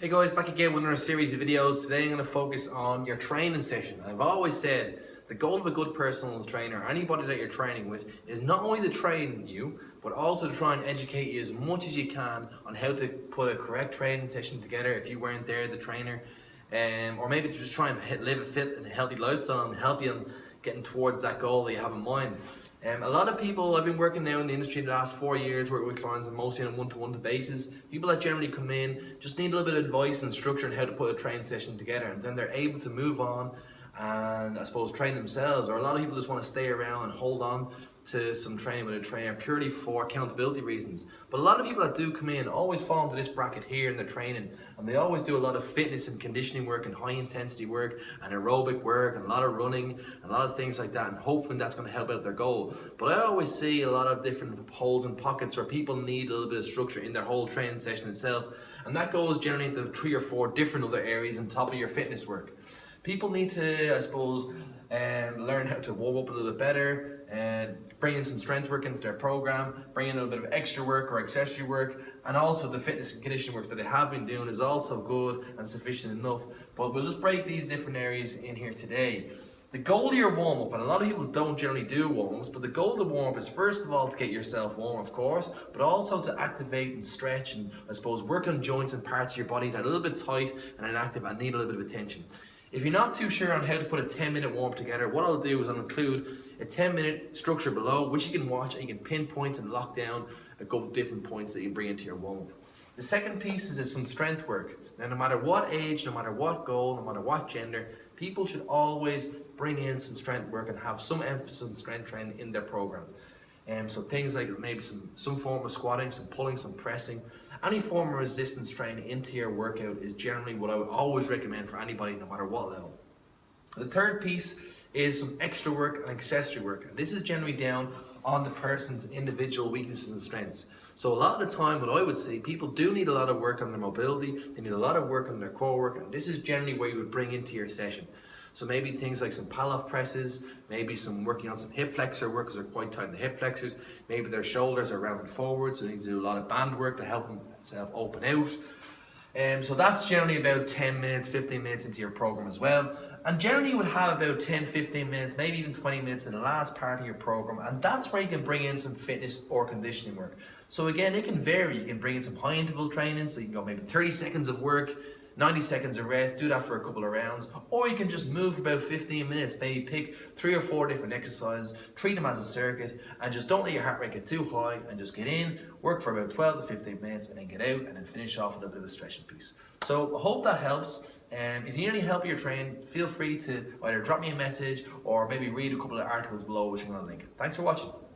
Hey guys, back again with another series of videos. Today I'm going to focus on your training session. I've always said the goal of a good personal trainer, anybody that you're training with, is not only to train you, but also to try and educate you as much as you can on how to put a correct training session together if you weren't there, the trainer, or maybe to just try and live a fit and healthy lifestyle and help you in getting towards that goal that you have in mind. A lot of people, I've been working now in the industry the last 4 years, working with clients and mostly on a one-to-one basis. People that generally come in just need a little bit of advice and structure on how to put a training session together, and then they're able to move on and I suppose train themselves. Or a lot of people just want to stay around and hold on to some training with a trainer purely for accountability reasons. But a lot of people that do come in always fall into this bracket here in the training, and they always do a lot of fitness and conditioning work and high intensity work and aerobic work and a lot of running and a lot of things like that, and hoping that's going to help out their goal. But I always see a lot of different holes and pockets where people need a little bit of structure in their whole training session itself, and that goes generally into 3 or 4 different other areas on top of your fitness work. People need to, I suppose, learn how to warm up a little bit better and bring in some strength work into their program, bring in a little bit of extra work or accessory work, and also the fitness and conditioning work that they have been doing is also good and sufficient enough. But we'll just break these different areas in here today. The goal of your warm-up, and a lot of people don't generally do warm-ups, but the goal of the warm-up is first of all to get yourself warm, of course, but also to activate and stretch and I suppose work on joints and parts of your body that are a little bit tight and inactive and need a little bit of attention. If you're not too sure on how to put a 10-minute warm-up together, what I'll do is I'll include a 10-minute structure below, which you can watch and you can pinpoint and lock down a couple different points that you bring into your warm-up. The second piece is some strength work. Now, no matter what age, no matter what goal, no matter what gender, people should always bring in some strength work and have some emphasis on strength training in their program. So things like maybe some form of squatting, some pulling, some pressing, any form of resistance training into your workout is generally what I would always recommend for anybody, no matter what level. The third piece is some extra work and accessory work. And this is generally down on the person's individual weaknesses and strengths. So a lot of the time, what I would say, people do need a lot of work on their mobility, they need a lot of work on their core work, and this is generally where you would bring into your session. So maybe things like some Pallof presses, maybe some working on some hip flexor work because they're quite tight in the hip flexors, maybe their shoulders are rounded forward, so they need to do a lot of band work to help themselves open out. So that's generally about 10 minutes, 15 minutes into your program as well. And generally you would have about 10, 15 minutes, maybe even 20 minutes in the last part of your program, and that's where you can bring in some fitness or conditioning work. So again, it can vary. You can bring in some high interval training, so you can go maybe 30 seconds of work, 90 seconds of rest, do that for a couple of rounds, or you can just move about 15 minutes, maybe pick 3 or 4 different exercises, treat them as a circuit, and just don't let your heart rate get too high, and just get in, work for about 12 to 15 minutes, and then get out, and then finish off with a bit of a stretching piece. So I hope that helps. If you need any help with your training, feel free to either drop me a message or maybe read a couple of articles below which I'm going to link. Thanks for watching.